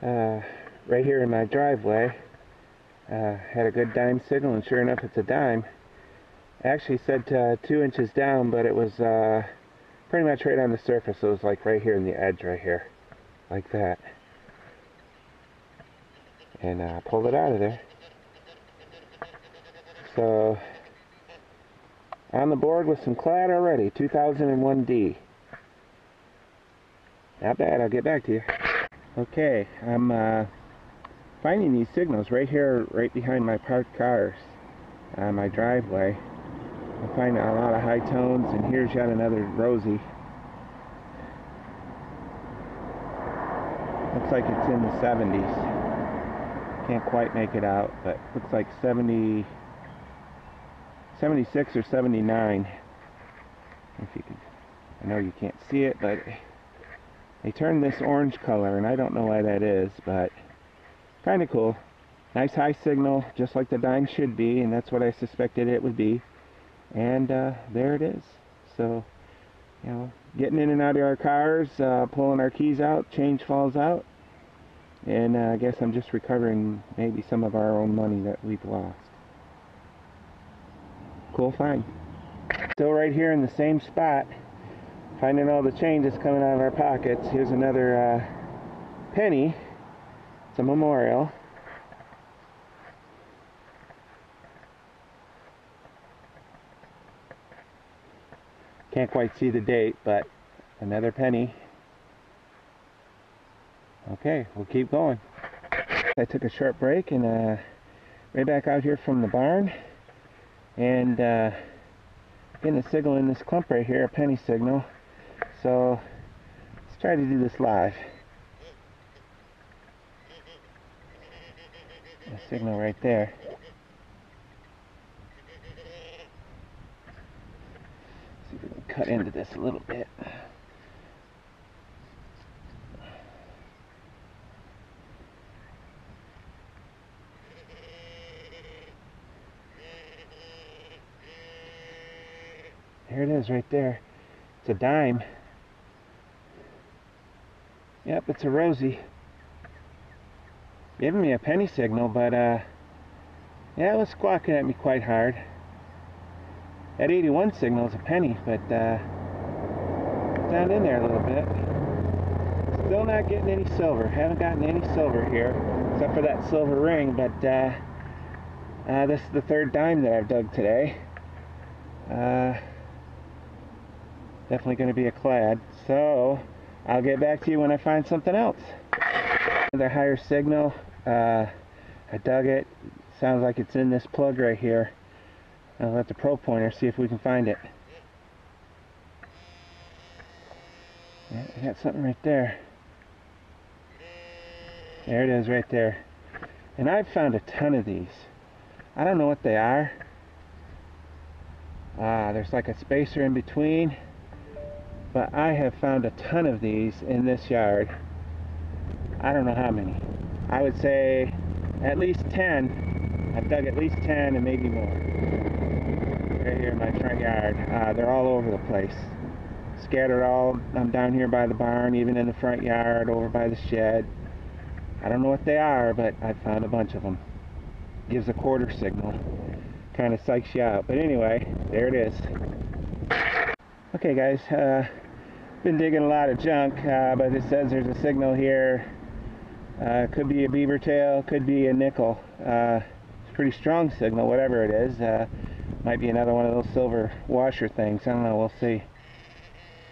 uh, right here in my driveway. Had a good dime signal, and sure enough, it's a dime. Actually said 2 inches down, but it was pretty much right on the surface. So it was like right here in the edge, right here, like that. And pulled it out of there. So on the board with some clad already, 2001D. Not bad. I'll get back to you. Okay, I'm finding these signals right here, right behind my parked cars on my driveway. I find a lot of high tones, and here's yet another Rosie. Looks like it's in the 70s. Can't quite make it out, but looks like 70, 76 or 79. If you can, I know you can't see it, but they turned this orange color, and I don't know why that is, but kind of cool. Nice high signal, just like the dime should be, and that's what I suspected it would be. And there it is. So, you know, getting in and out of our cars, pulling our keys out, change falls out, and I guess I'm just recovering maybe some of our own money that we've lost. Cool find. Still right here in the same spot, finding all the changes coming out of our pockets. Here's another penny. It's a memorial. Can't quite see the date, but another penny. Okay, we'll keep going. I took a short break and right back out here from the barn, and getting a signal in this clump right here, a penny signal. So let's try to do this live. A signal right there. See if we can cut into this a little bit. There it is right there. It's a dime. Yep, it's a Rosie. Giving me a penny signal, but yeah, it was squawking at me quite hard. That 81 signal is a penny, but down in there a little bit. Still not getting any silver. Haven't gotten any silver here, except for that silver ring, but this is the third dime that I've dug today. Definitely going to be a clad, so I'll get back to you when I find something else. Another higher signal. I dug it. Sounds like it's in this plug right here. I'll let the probe pointer see if we can find it. Yeah, I got something right there. There it is right there. And I've found a ton of these. I don't know what they are. There's like a spacer in between. But I have found a ton of these in this yard. I don't know how many. I would say at least 10. I've dug at least 10 and maybe more. Right here in my front yard. They're all over the place. Scattered all. I'm down here by the barn, even in the front yard, over by the shed. I don't know what they are, but I've found a bunch of them. Gives a quarter signal. Kind of psychs you out. But anyway, there it is. Okay guys, been digging a lot of junk, but it says there's a signal here. Could be a beaver tail, could be a nickel. It's a pretty strong signal, whatever it is. Might be another one of those silver washer things. I don't know, we'll see.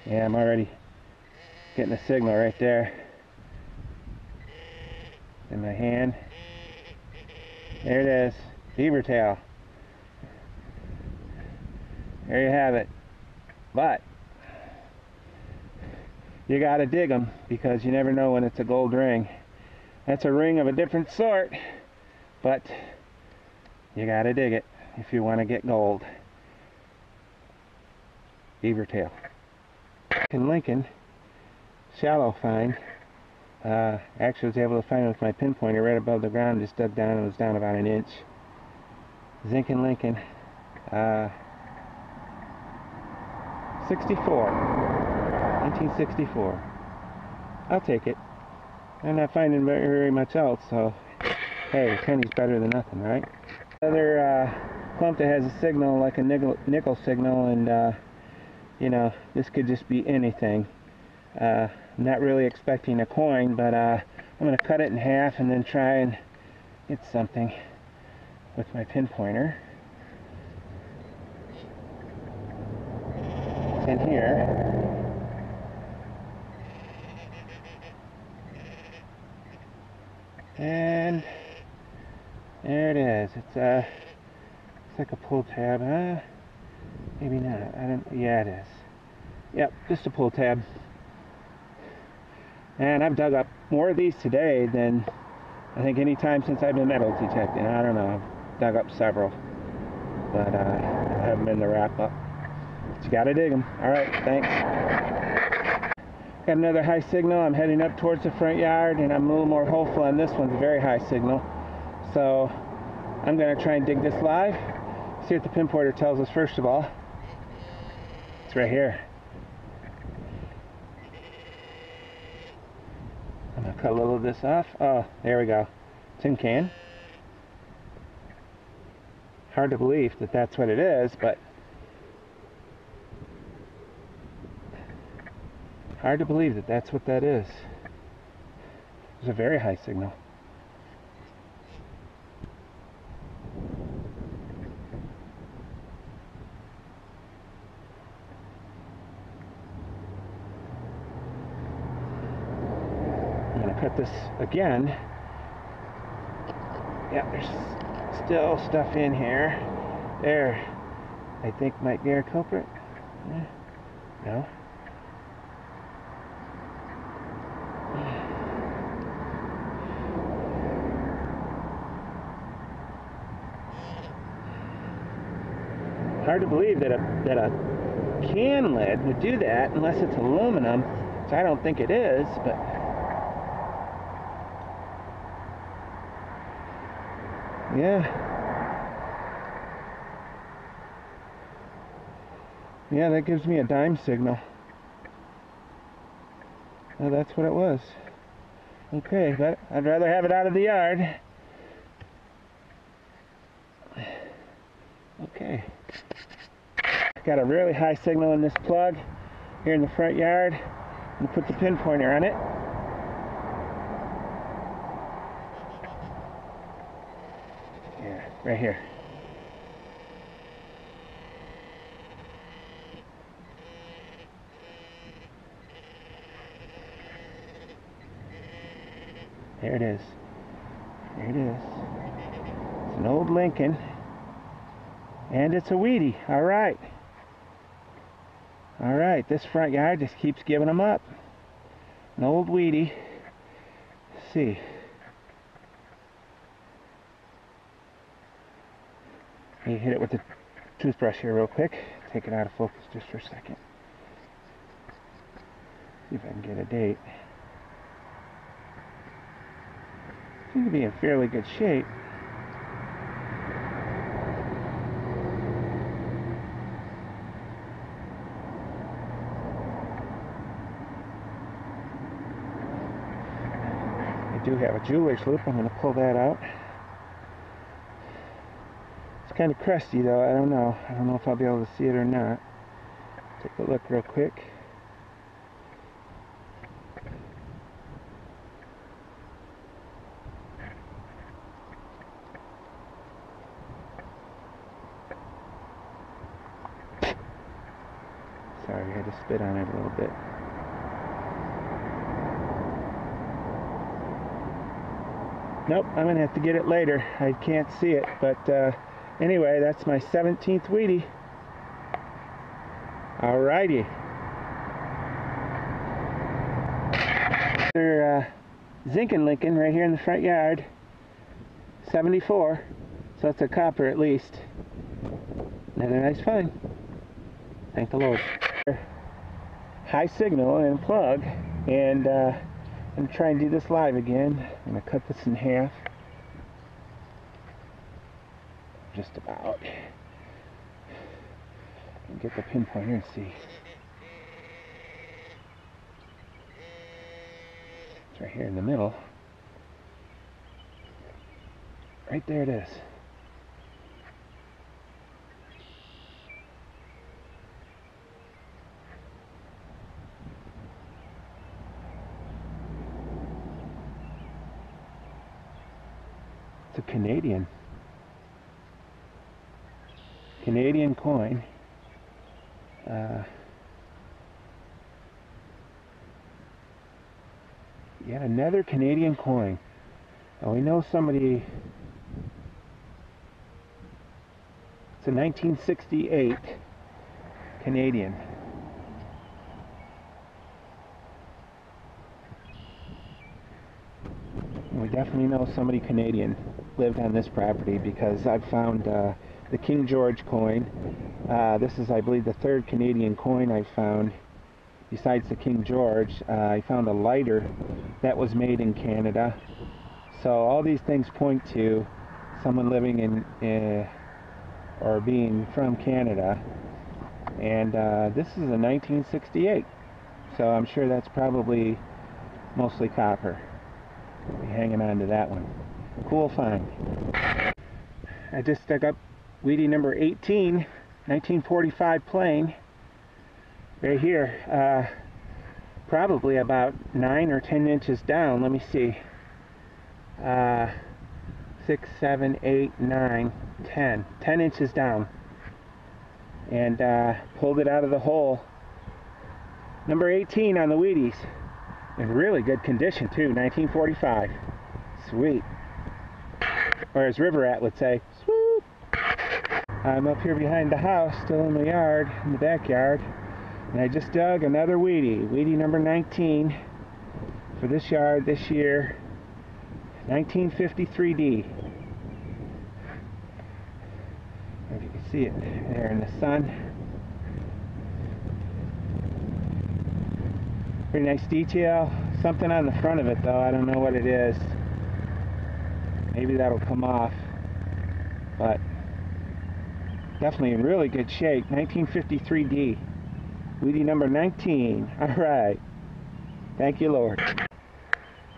Yeah, I'm already getting a signal right there in my hand. There it is, beaver tail. There you have it. But you gotta dig them, because you never know when it's a gold ring. That's a ring of a different sort, but you gotta dig it if you want to get gold. Beaver tail. In Lincoln, shallow find. Actually was able to find it with my pinpointer right above the ground. Just dug down, and was down about an inch. Zinc and Lincoln. 64. 1964. I'll take it. I'm not finding very much else, so hey, a penny's better than nothing, right? Another clump that has a signal like a nickel signal, and you know, this could just be anything. I'm not really expecting a coin, but I'm going to cut it in half and then try and get something with my pinpointer. It's in here. And there it is. It's like a pull tab, huh? Maybe not. I don't. Yeah, it is. Yep, just a pull tab. And I've dug up more of these today than I think any time since I've been metal detecting. I don't know. I've dug up several, but I haven't been the wrap up. But you gotta dig them. All right, thanks. Got another high signal. I'm heading up towards the front yard, and I'm a little more hopeful on this one's a very high signal. So I'm gonna try and dig this live. See what the pinpointer tells us first of all. It's right here. I'm gonna cut a little of this off. Oh, there we go. Tin can. Hard to believe that that's what it is, but hard to believe that that's what that is. It's a very high signal. I'm gonna cut this again. Yeah, there's still stuff in here. There, I think might be our culprit. No. Hard to believe that a can lid would do that unless it's aluminum, which I don't think it is, but yeah. Yeah, that gives me a dime signal. Oh, that's what it was. Okay, but I'd rather have it out of the yard. Okay. Got a really high signal in this plug here in the front yard. I'm going to put the pinpointer on it. Yeah, right here. There it is. There it is. It's an old Lincoln. And it's a Wheatie. Alright. Alright, this front yard just keeps giving them up. An old Wheatie. Let's see. Let me hit it with the toothbrush here real quick. Take it out of focus just for a second. See if I can get a date. Seems to be in fairly good shape. I do have a jeweler's loop. I'm going to pull that out. It's kind of crusty though. I don't know. I don't know if I'll be able to see it or not. Take a look real quick. Sorry, I had to spit on it a little bit. Nope, I'm going to have to get it later. I can't see it, but anyway, that's my 17th Wheatie. Alrighty. Another Zinken Lincoln right here in the front yard. 74, so that's a copper at least. Another nice find. Thank the Lord. High signal and plug, and I'm going to try and do this live again. I'm going to cut this in half. Just about. And get the pinpointer and see. It's right here in the middle. Right there it is. It's a Canadian coin. Yet another Canadian coin. And we know somebody. It's a 1968 Canadian. And we definitely know somebody Canadian lived on this property, because I've found the King George coin. This is, I believe, the third Canadian coin I've found. Besides the King George, I found a lighter that was made in Canada. So all these things point to someone living in or being from Canada. And this is a 1968, so I'm sure that's probably mostly copper. Be hanging on to that one. Cool find. I just dug up Wheatie number 18, 1945 plain. Right here, probably about 9 or 10 inches down. Let me see. 6, 7, 8, 9, 10. 10 inches down. And pulled it out of the hole. Number 18 on the Wheaties. In really good condition too, 1945. Sweet. Or as River Rat would say, swoop. I'm up here behind the house, still in the yard, in the backyard. And I just dug another Wheatie number 19 for this yard this year, 1953D. If you can see it there in the sun. Pretty nice detail. Something on the front of it though, I don't know what it is. Maybe that'll come off. But definitely in really good shape, 1953D. Wheatie number 19. Alright. Thank you, Lord.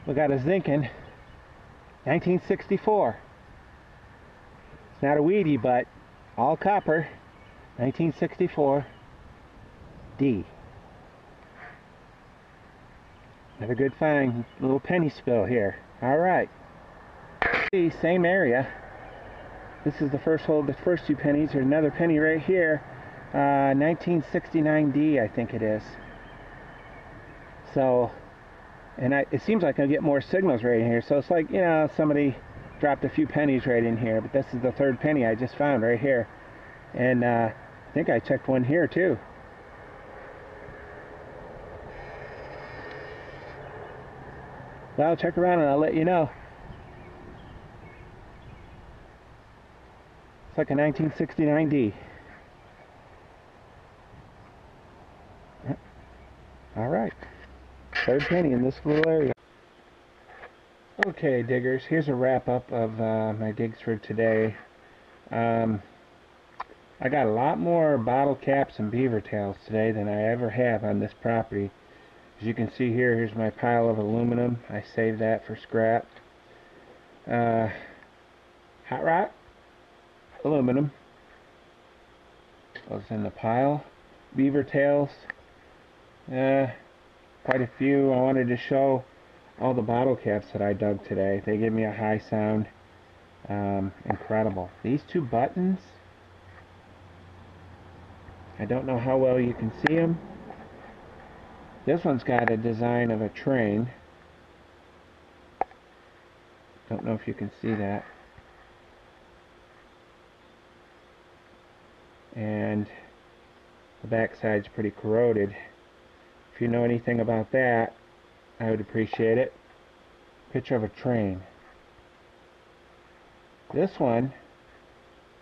We got a Zinkin. 1964. It's not a Wheatie, but all copper. 1964. D. Another good find. Little penny spill here. Alright. Same area. This is the first hole, the first two pennies. There's another penny right here. 1969D, I think it is. So, and it seems like I'll get more signals right in here. So it's like, you know, somebody dropped a few pennies right in here. But this is the third penny I just found right here. And I think I checked one here too. Well, I'll check around and I'll let you know. It's like a 1969D. Alright, third penny in this little area. Okay, diggers, here's a wrap up of my digs for today. I got a lot more bottle caps and beaver tails today than I ever have on this property. As you can see here, here's my pile of aluminum. I saved that for scrap. Hot rock, aluminum. Those in the pile. Beaver tails. Quite a few. I wanted to show all the bottle caps that I dug today. They give me a high sound. Incredible. These two buttons, I don't know how well you can see them. This one's got a design of a train. Don't know if you can see that. And the back side's pretty corroded. If you know anything about that, I would appreciate it. Picture of a train. This one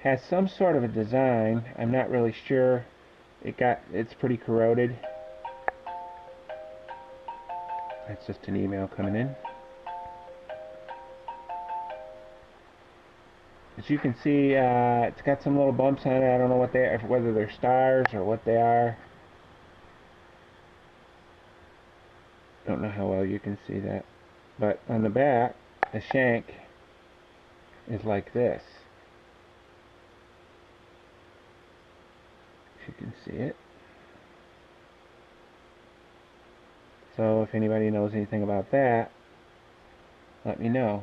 has some sort of a design. I'm not really sure. It's pretty corroded. That's just an email coming in. As you can see, it's got some little bumps on it. I don't know what they are, whether they're stars or what they are. Don't know how well you can see that. but on the back, the shank is like this. If you can see it. So if anybody knows anything about that, let me know.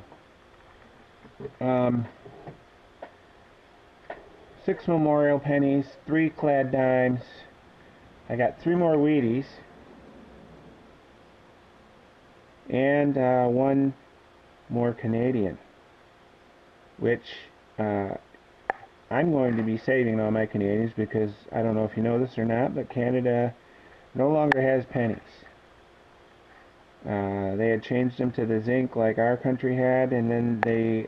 6 memorial pennies, 3 clad dimes. I got 3 more Wheaties, and 1 more Canadian, which I'm going to be saving all my Canadians because I don't know if you know this or not, but Canada no longer has pennies. They had changed them to the zinc like our country had, and then they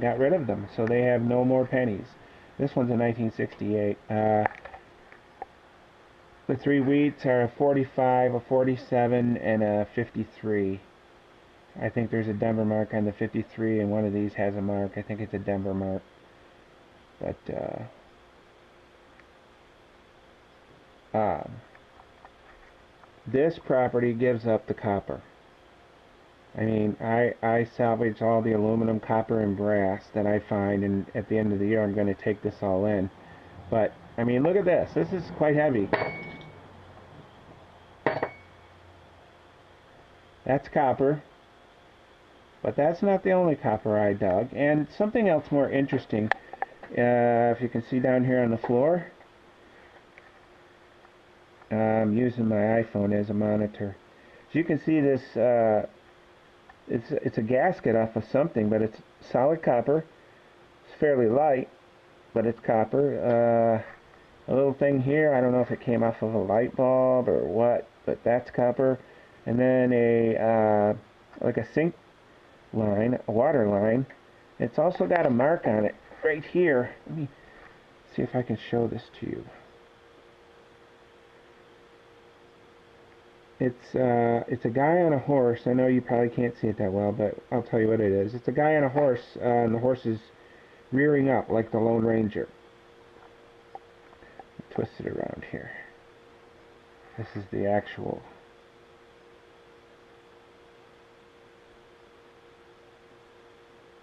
got rid of them, so they have no more pennies. This one's a 1968. The 3 wheats are a 45, a 47, and a 53. I think there's a Denver mark on the 53, and one of these has a mark. I think it's a Denver mark. But this property gives up the copper. I mean, I salvage all the aluminum, copper, and brass that I find, and at the end of the year I'm going to take this all in. But, I mean, look at this. This is quite heavy. That's copper. But that's not the only copper I dug. And something else more interesting, if you can see down here on the floor, I'm using my iPhone as a monitor. As you can see, this it's a gasket off of something, but it's solid copper. It's fairly light, but it's copper. A little thing here, I don't know if it came off of a light bulb or what, but that's copper. And then a like a sink line, a water line. It's also got a mark on it right here. Let me see if I can show this to you. It's a guy on a horse. I know you probably can't see it that well, but I'll tell you what it is. It's a guy on a horse, and the horse is rearing up like the Lone Ranger. Twist it around here. This is the actual.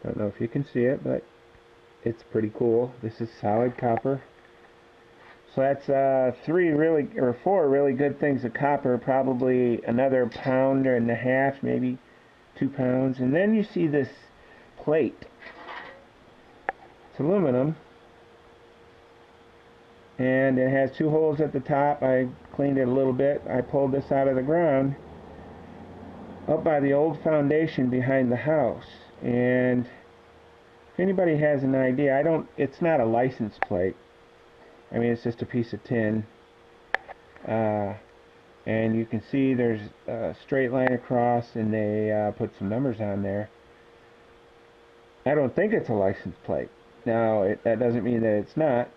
Don't know if you can see it, but it's pretty cool. This is solid copper. So that's 4 really good things of copper, probably another pound and a half, maybe 2 pounds. And then you see this plate. It's aluminum, and it has 2 holes at the top. I cleaned it a little bit. I pulled this out of the ground up by the old foundation behind the house. And if anybody has an idea, it's not a license plate. I mean, it's just a piece of tin, and you can see there's a straight line across, and they put some numbers on there. I don't think it's a license plate. Now, that doesn't mean that it's not.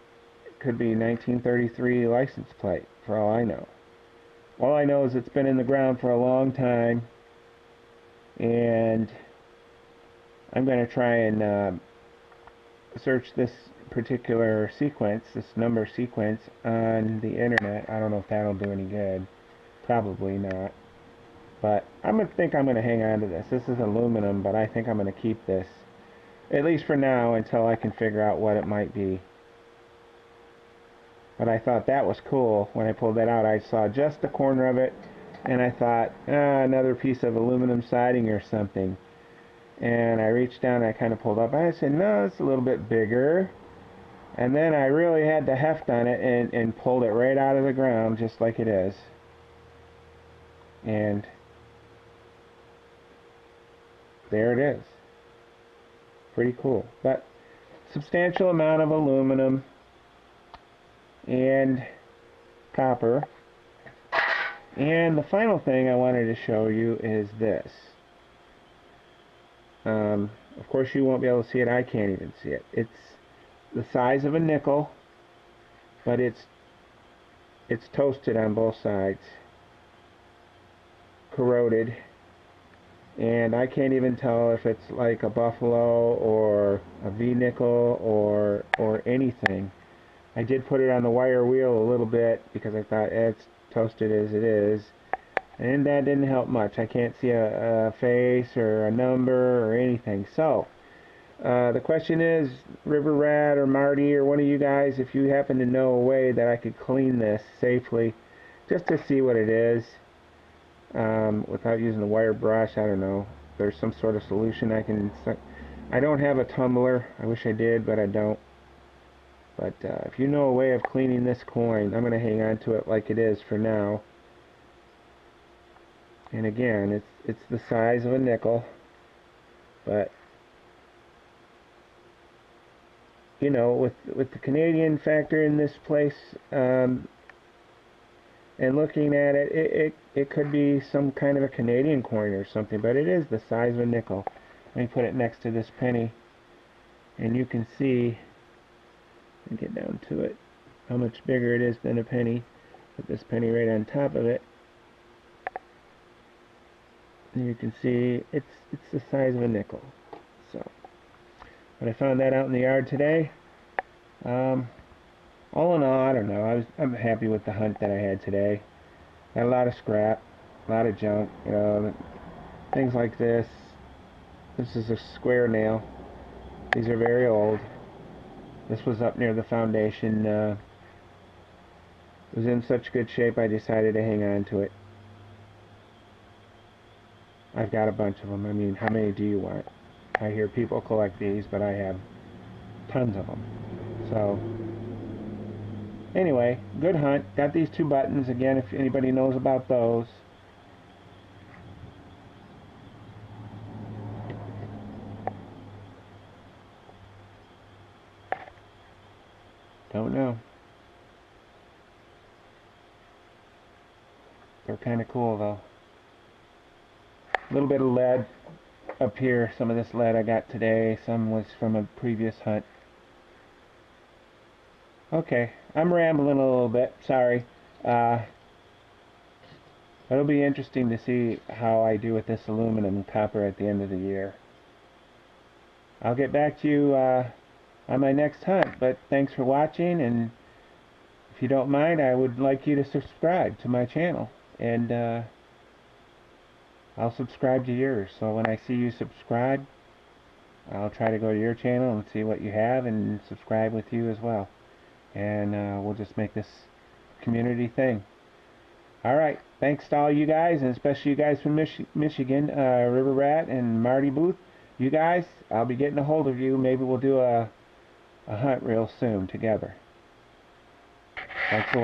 It could be 1933 license plate, for all I know. All I know is it's been in the ground for a long time, and I'm going to try and search this particular sequence, this number sequence, on the internet. I don't know if that'll do any good. Probably not. But I think I'm going to hang on to this. This is aluminum, but I think I'm going to keep this, at least for now, until I can figure out what it might be. But I thought that was cool. When I pulled that out, I saw just the corner of it, and I thought, another piece of aluminum siding or something. And I reached down and I kind of pulled up, and I said, no, it's a little bit bigger. And then I really had to heft on it and pulled it right out of the ground just like it is. And there it is. Pretty cool. But substantial amount of aluminum and copper. And the final thing I wanted to show you is this. Of course you won't be able to see it. I can't even see it. It's the size of a nickel, but it's toasted on both sides, corroded, and I can't even tell if it's like a buffalo or a V-nickel or anything. I did put it on the wire wheel a little bit because I thought it's toasted as it is, And that didn't help much. I can't see a face or a number or anything. So, the question is, River Rat or Marty or one of you guys, if you happen to know a way that I could clean this safely, just to see what it is, without using a wire brush. I don't know. There's some sort of solution I can... I don't have a tumbler. I wish I did, but I don't. But if you know a way of cleaning this coin, I'm going to hang on to it like it is for now. And again, it's the size of a nickel, but you know, with the Canadian factor in this place, and looking at it, it could be some kind of a Canadian coin or something, but it is the size of a nickel. Let me put it next to this penny, and you can see, and get down to it, how much bigger it is than a penny. Put this penny right on top of it. And you can see it's the size of a nickel. So, but I found that out in the yard today. All in all, I don't know. I'm happy with the hunt that I had today. Had a lot of scrap, a lot of junk. You know, things like this. This is a square nail. These are very old. This was up near the foundation. It was in such good shape I decided to hang on to it. I've got a bunch of them. I mean, how many do you want? I hear people collect these, but I have tons of them. So, anyway, good hunt. Got these 2 buttons. Again, if anybody knows about those. Don't know. They're kind of cool, though. A little bit of lead up here. Some of this lead I got today. Some was from a previous hunt. Okay, I'm rambling a little bit. Sorry. It'll be interesting to see how I do with this aluminum and copper at the end of the year. I'll get back to you on my next hunt, but thanks for watching, and if you don't mind, I would like you to subscribe to my channel, and I'll subscribe to yours. So when I see you subscribe, I'll try to go to your channel and see what you have and subscribe with you as well. And we'll just make this community thing. Alright, thanks to all you guys, and especially you guys from Michigan, River Rat and Marty Booth. You guys, I'll be getting a hold of you. Maybe we'll do a hunt real soon together. Thanks a lot.